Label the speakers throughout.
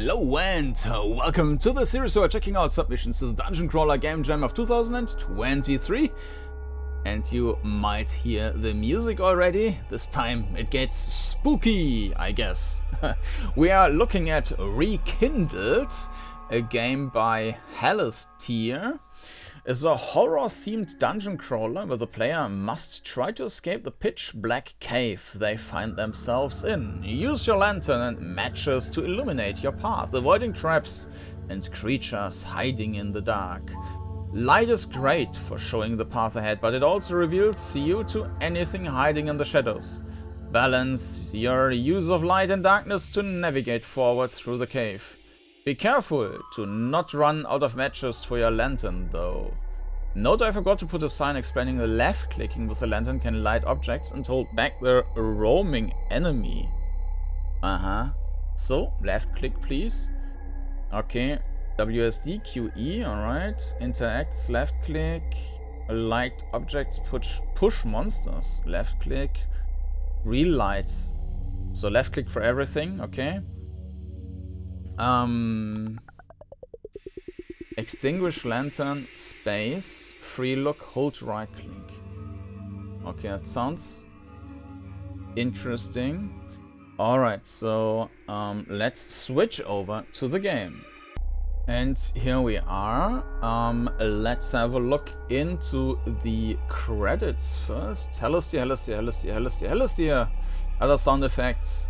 Speaker 1: Hello and welcome to the series where we're checking out submissions to the Dungeoncrawler Gamejam of 2023. And you might hear the music already. This time it gets spooky, I guess. We are looking at Rekindled, a game by Halleester. It's a horror-themed dungeon crawler where the player must try to escape the pitch-black cave they find themselves in. Use your lantern and matches to illuminate your path, avoiding traps and creatures hiding in the dark. Light is great for showing the path ahead, but it also reveals you to anything hiding in the shadows. Balance your use of light and darkness to navigate forward through the cave. Be careful to not run out of matches for your lantern, though. Note I forgot to put a sign explaining that left-clicking with the lantern can light objects and hold back the roaming enemy. So, left-click, please. Okay, WSD, QE, alright. Interacts, left-click. Light objects, push monsters. Left-click. Relight. So, left-click for everything, okay. Extinguish lantern, space, free look, hold right click. Okay, that sounds interesting. Alright, so let's switch over to the game. And here we are. Let's have a look into the credits first. Halleester, Halleester. Other sound effects.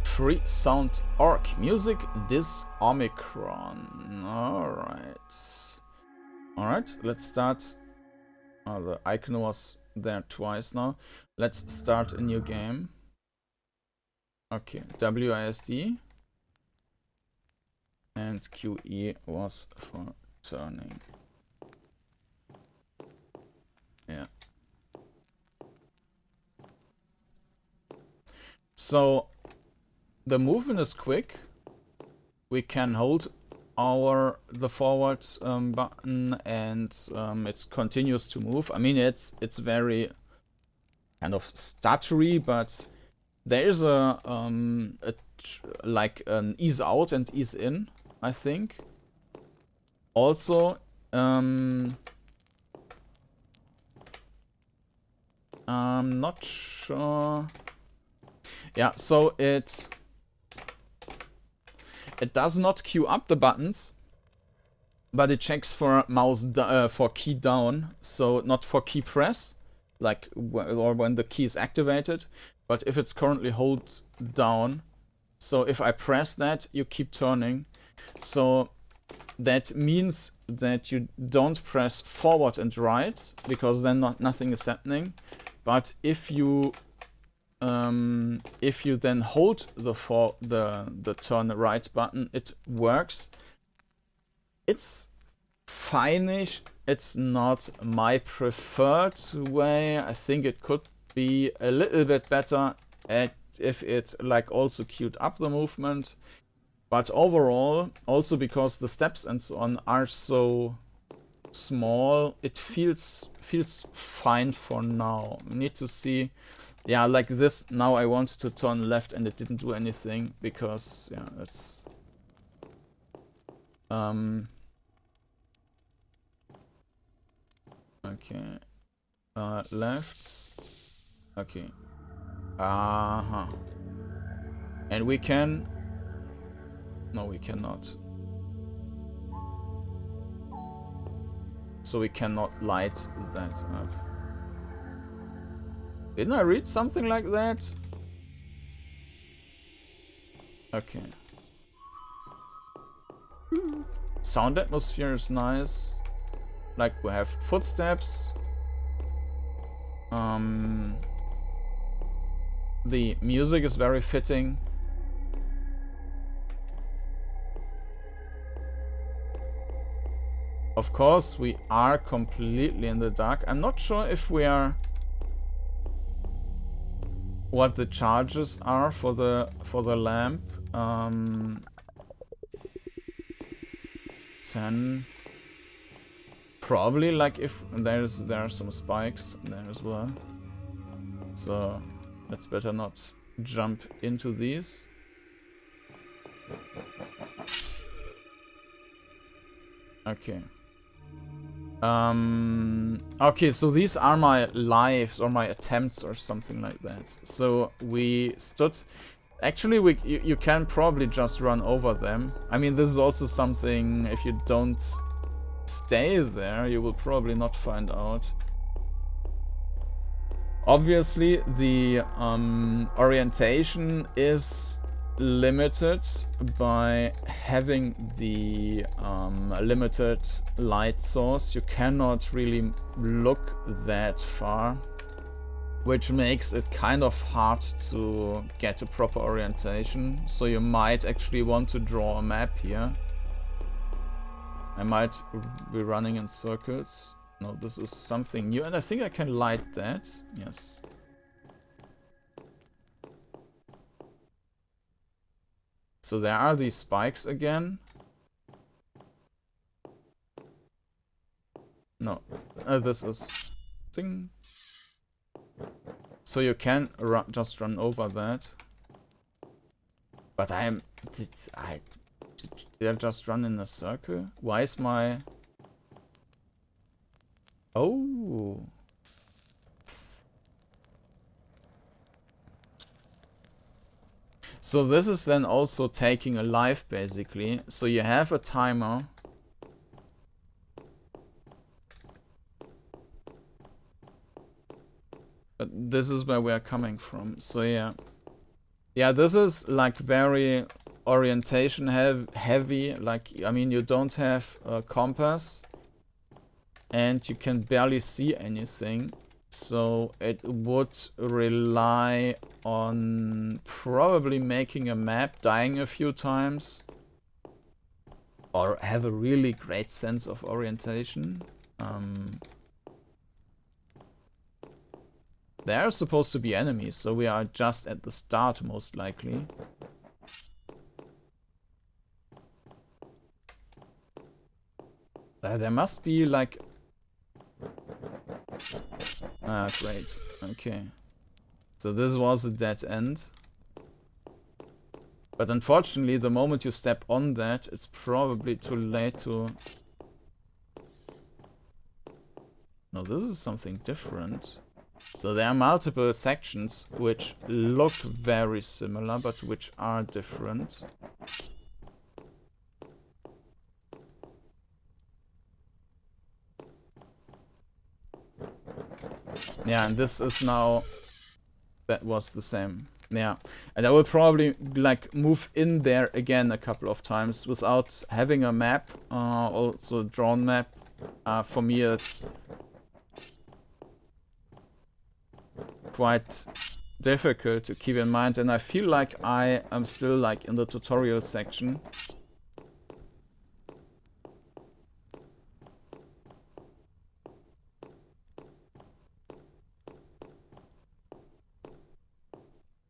Speaker 1: Free sound orc. Music this Omicron. Alright, let's start. Oh, the icon was there twice now. Let's start a new game. Okay, WASD. And QE was for turning. Yeah. So the movement is quick. We can hold the forward button and it continues to move. I mean, it's very kind of stuttery, but there is like an ease out and ease in, I think. Also, I'm not sure. Yeah, so it does not queue up the buttons, but it checks for for key down, so not for key press, like or when the key is activated, but if it's currently hold down. So if I press that, you keep turning. So that means that you don't press forward and right, because then nothing is happening. But if you then hold the turn right button, it works. It's fine-ish. It's not my preferred way. I think it could be a little bit better if it like also queued up the movement. But overall, also because the steps and so on are so small, it feels fine for now. We need to see. Yeah, like this, now I wanted to turn left and it didn't do anything because, yeah, it's... Okay. Left. Okay. And we can... No, we cannot. So we cannot light that up. Didn't I read something like that? Okay. Sound atmosphere is nice. Like we have footsteps. The music is very fitting. Of course, we are completely in the dark. I'm not sure if we are... what the charges are for the lamp. 10. Probably, like if there are some spikes there as well. So let's better not jump into these. Okay. Okay, so these are my lives or my attempts or something like that. So we stood... Actually, you can probably just run over them. I mean, this is also something, if you don't stay there, you will probably not find out. Obviously, the orientation is limited by having the limited light source. You cannot really look that far, which makes it kind of hard to get a proper orientation. So you might actually want to draw a map here. I might be running in circles. No, this is something new, and I think I can light that. Yes. So there are these spikes again. No, this is thing. So you can just run over that. But did I just run in a circle? Why is my... Oh. So this is then also taking a life, basically. So you have a timer. But this is where we're coming from. So yeah. Yeah, this is like very orientation heavy. Like, I mean, you don't have a compass. And you can barely see anything. So it would rely on probably making a map, dying a few times, or have a really great sense of orientation. There are supposed to be enemies, so we are just at the start most likely. There must be like... Ah, great. Okay. So this was a dead end. But unfortunately, the moment you step on that, it's probably too late to... No, this is something different. So there are multiple sections which look very similar, but which are different. Yeah, and this is now... That was the same. Yeah, and I will probably like move in there again a couple of times without having a map, also a drawn map. For me, it's quite difficult to keep in mind, and I feel like I am still like in the tutorial section.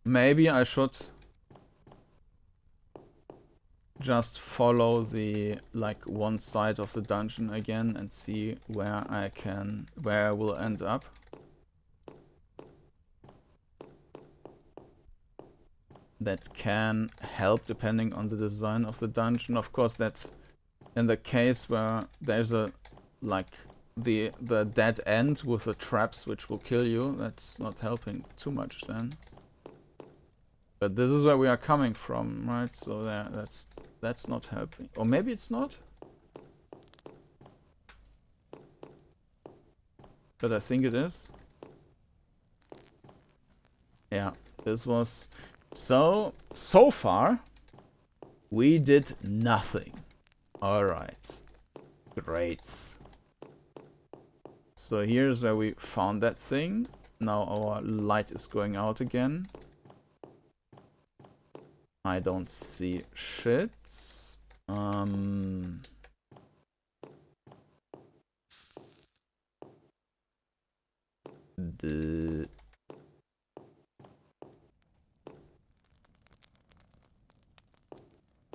Speaker 1: Maybe I should just follow the like one side of the dungeon again and see where I will end up. That can help depending on the design of the dungeon. Of course, that's in the case where there's a like the dead end with the traps which will kill you. That's not helping too much then. But this is where we are coming from, right? So that's not helping. Or maybe it's not? But I think it is. Yeah, this was... So far, we did nothing. Alright. Great. So here's where we found that thing. Now our light is going out again. I don't see shit.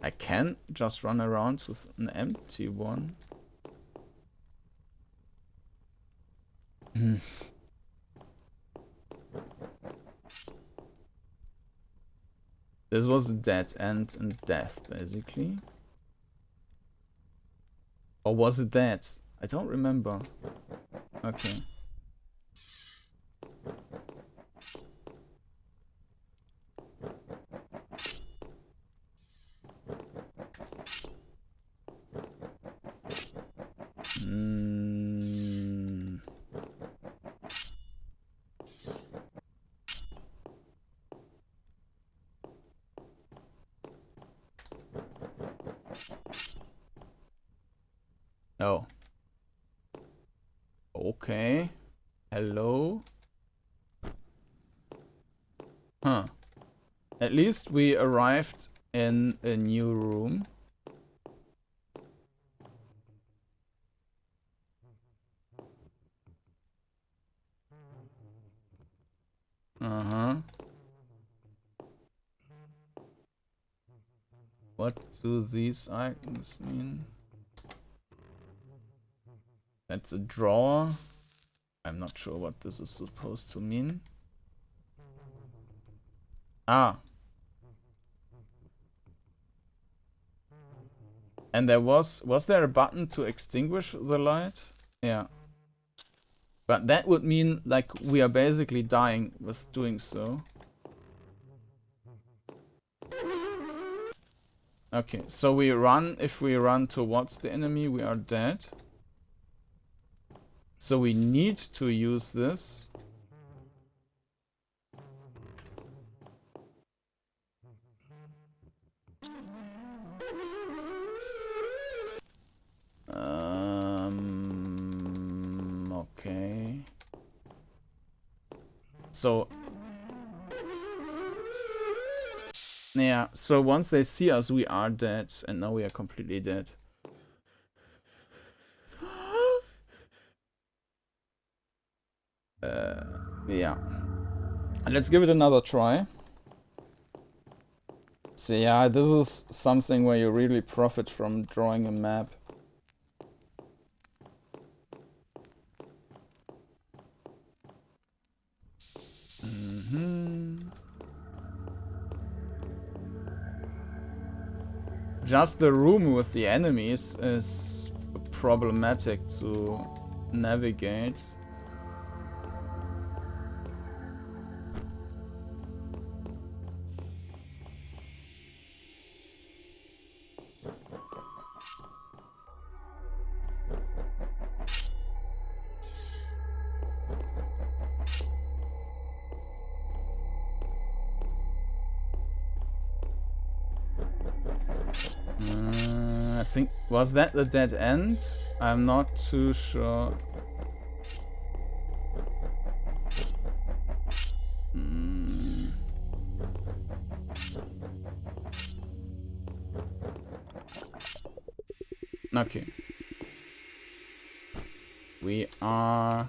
Speaker 1: I can just run around with an empty one. This was a dead end and death, basically. Or was it that? I don't remember. Okay. Oh. Okay. Hello? Huh. At least we arrived in a new room. Uh-huh. What do these items mean? That's a drawer. I'm not sure what this is supposed to mean. Ah. And was there a button to extinguish the light? Yeah. But that would mean, like, we are basically dying with doing so. Okay, so we run. If we run towards the enemy, we are dead. So we need to use this. Okay. So yeah, so once they see us, we are dead, and now we are completely dead. Yeah. Let's give it another try. So yeah, this is something where you really profit from drawing a map. Just the room with the enemies is problematic to navigate. I think, was that the dead end? I'm not too sure. Okay. We are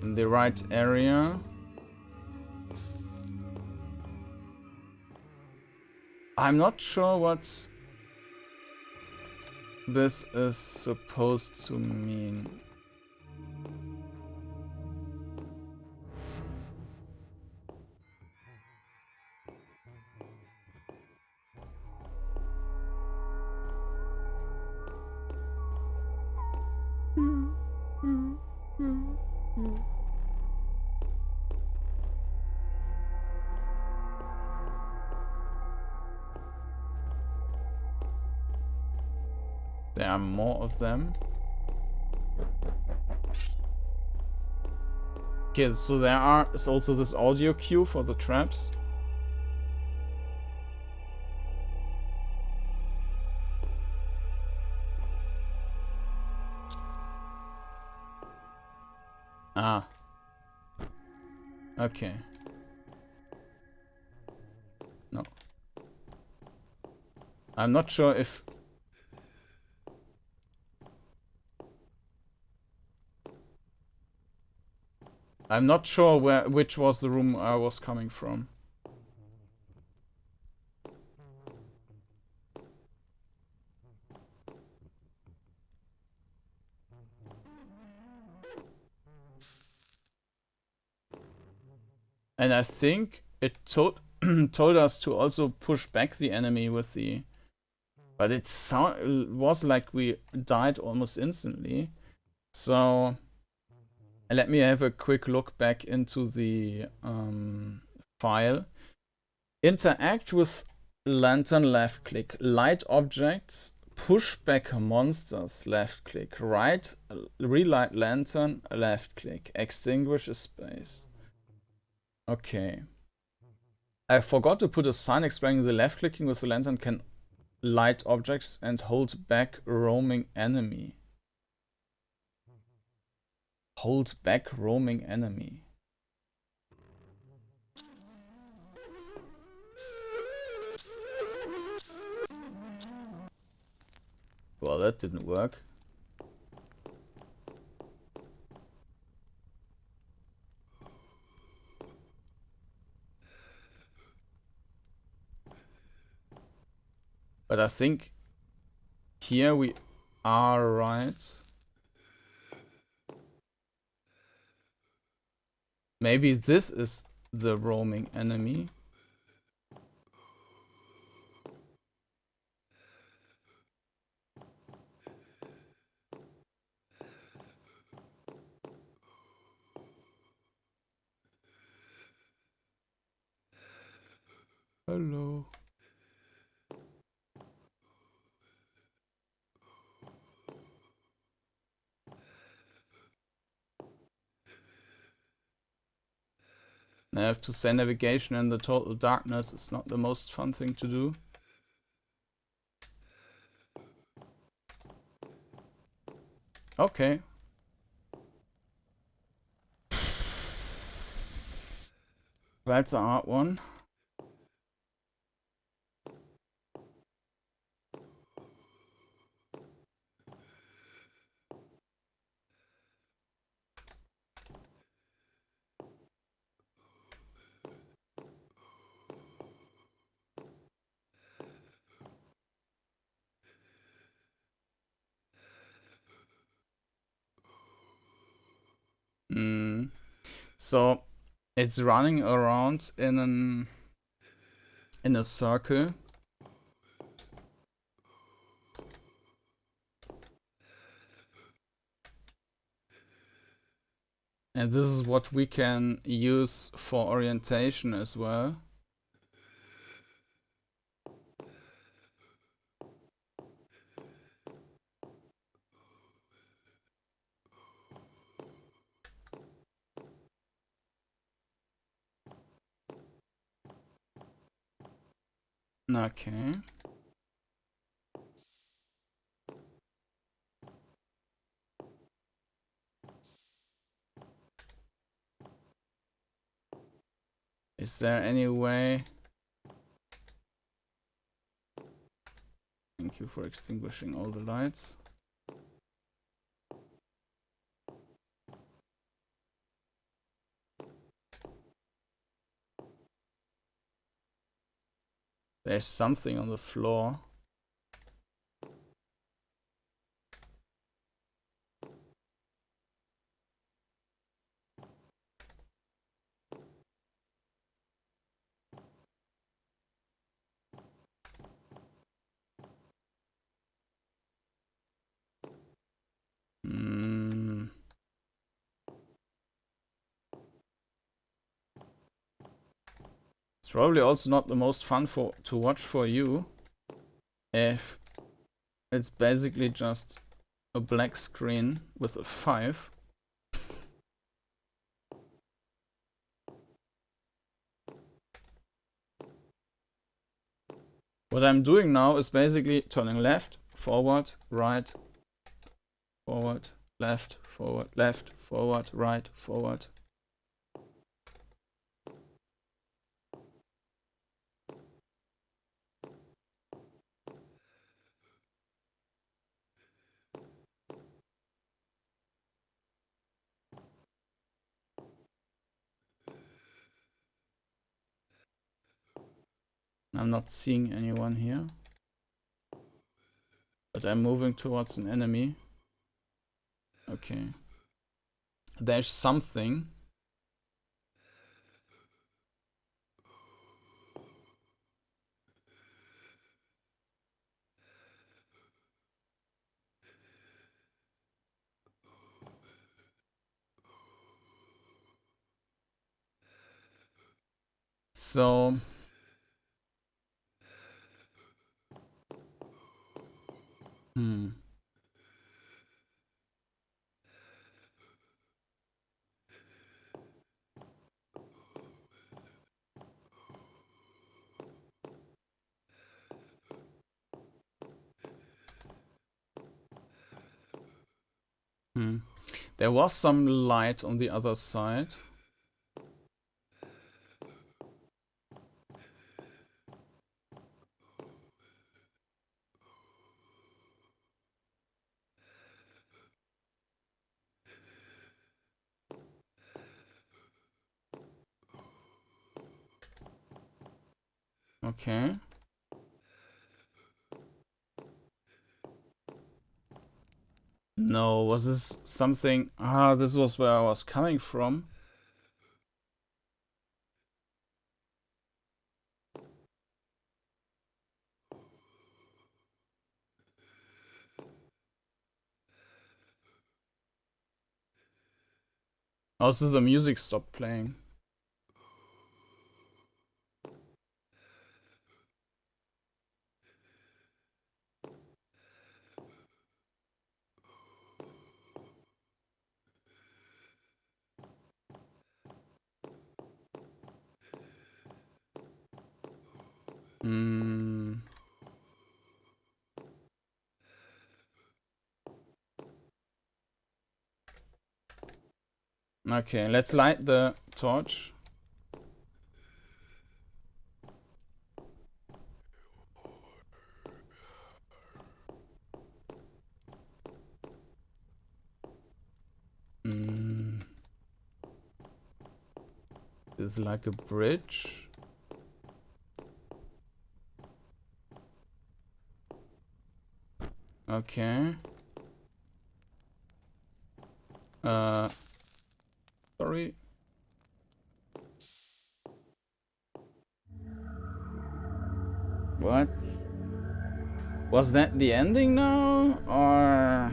Speaker 1: in the right area. I'm not sure what this is supposed to mean. There are more of them. Okay, so is also this audio cue for the traps. Ah. Okay. No. I'm not sure if... I'm not sure which was the room I was coming from. And I think it told us to also push back the enemy with the... But it was like we died almost instantly. So let me have a quick look back into the file. Interact with lantern, left click. Light objects, push back monsters, left click. Relight lantern, left click. Extinguish a space. Okay. I forgot to put a sign explaining the left clicking with the lantern can light objects and hold back roaming enemy. Hold back roaming enemy. Well, that didn't work. But I think here we are right. Maybe this is the roaming enemy. Hello. I have to say navigation in the total darkness is not the most fun thing to do. Okay. That's a hard one. So it's running around in a circle. And this is what we can use for orientation as well. Okay. Is there any way? Thank you for extinguishing all the lights. There's something on the floor. It's probably also not the most fun to watch for you if it's basically just a black screen with a 5. What I'm doing now is basically turning left, forward, right, forward, left, forward, right, forward. I'm not seeing anyone here, but I'm moving towards an enemy. Okay. There's something. So there was some light on the other side. Okay. No, was this something? Ah, this was where I was coming from. Also, the music stopped playing. Okay, let's light the torch. This is like a bridge. Okay. Sorry. What? Was that the ending now? Or...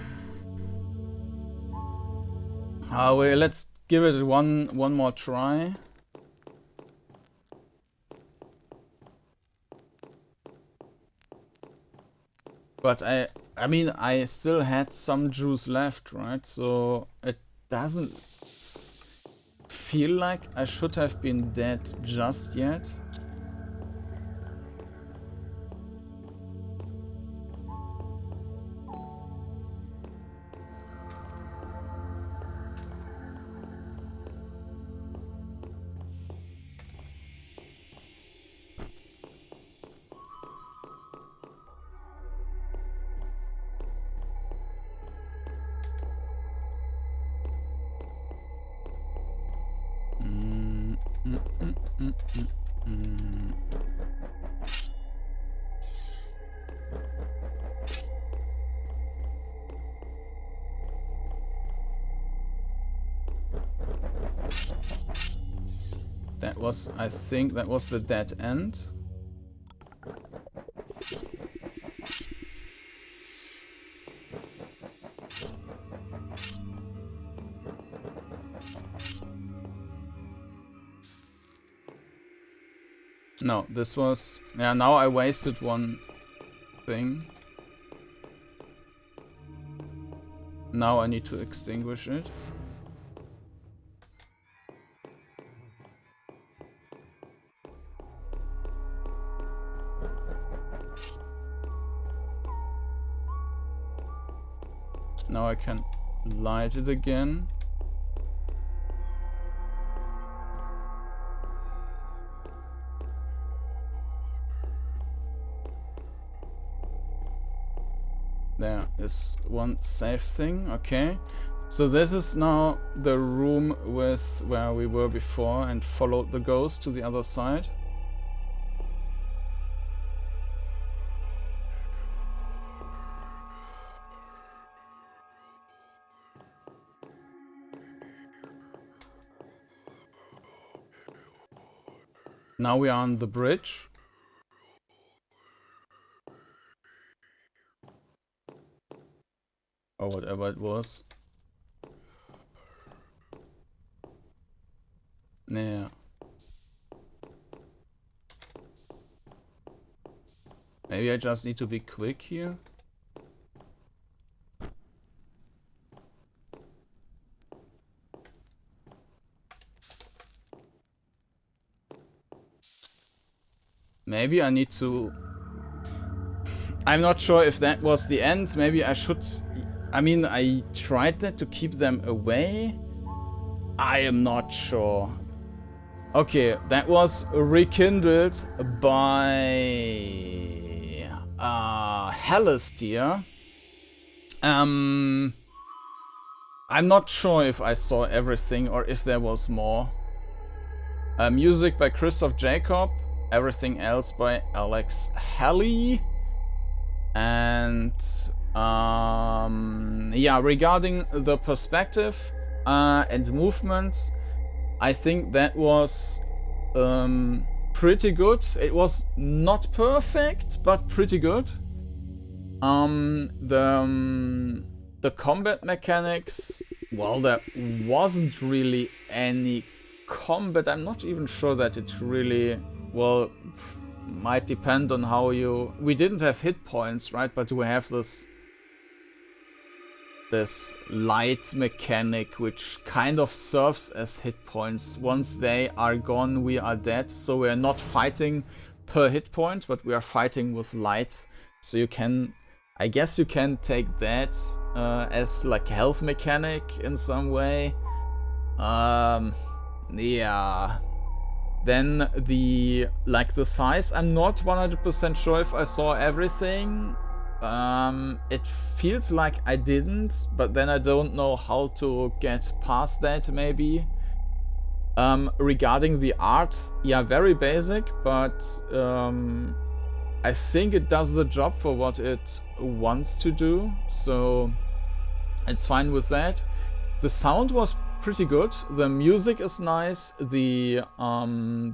Speaker 1: Oh, wait, let's give it one more try. But I mean, I still had some juice left, right? So it doesn't feel like I should have been dead just yet. That was, I think, that was the dead end. No, this was... Yeah, now I wasted one thing. Now I need to extinguish it. Now I can light it again. There is one safe thing, okay. So this is now the room with where we were before and followed the ghost to the other side. Now we are on the bridge. Or whatever it was. Yeah. Maybe I just need to be quick here. Maybe I need to... I'm not sure if that was the end. Maybe I should... I mean, I tried that to keep them away. I am not sure. Okay, that was Rekindled by Halleester. I'm not sure if I saw everything or if there was more. Music by Christoph Jacob. Everything else by Alex Halley. And yeah, regarding the perspective and movement, I think that was pretty good. It was not perfect, but pretty good. The combat mechanics, well, there wasn't really any combat. I'm not even sure that it really, well, might depend on how you... We didn't have hit points, right? But we have this light mechanic which kind of serves as hit points. Once they are gone, we are dead. So we are not fighting per hit point, but we are fighting with light. So you can... I guess you can take that as like health mechanic in some way. Yeah. Then the size, I'm not 100% sure if I saw everything. It feels like I didn't, but then I don't know how to get past that maybe. Regarding the art, yeah, very basic, but I think it does the job for what it wants to do, so it's fine with that. The sound was pretty good. The music is nice. The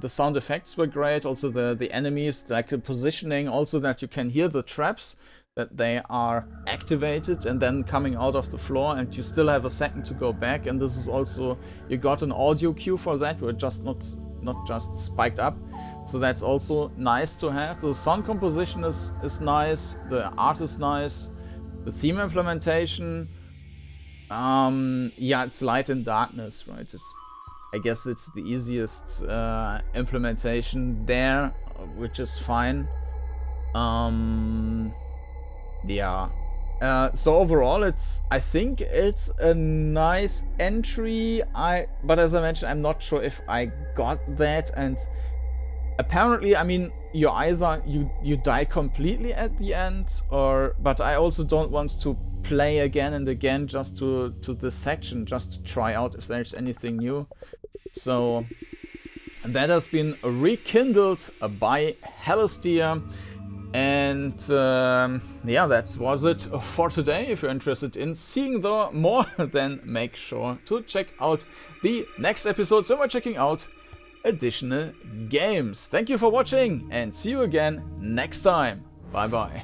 Speaker 1: sound effects were great. Also the enemies, like the positioning, also that you can hear the traps, that they are activated and then coming out of the floor, and you still have a second to go back. And this is also, you got an audio cue for that. We're just not just spiked up. So that's also nice to have. The sound composition is nice. The art is nice. The theme implementation, yeah, it's light and darkness, right? I guess it's the easiest implementation there, which is fine. Yeah. So overall, I think it's a nice entry. But as I mentioned, I'm not sure if I got that. And apparently, I mean, you either you die completely at the end, but I also don't want to play again and again just to this section, just to try out if there's anything new. So that has been Rekindled by Halleester. And yeah, that was it for today. If you're interested in seeing more, then make sure to check out the next episode. So we're checking out additional games. Thank you for watching and see you again next time. Bye bye.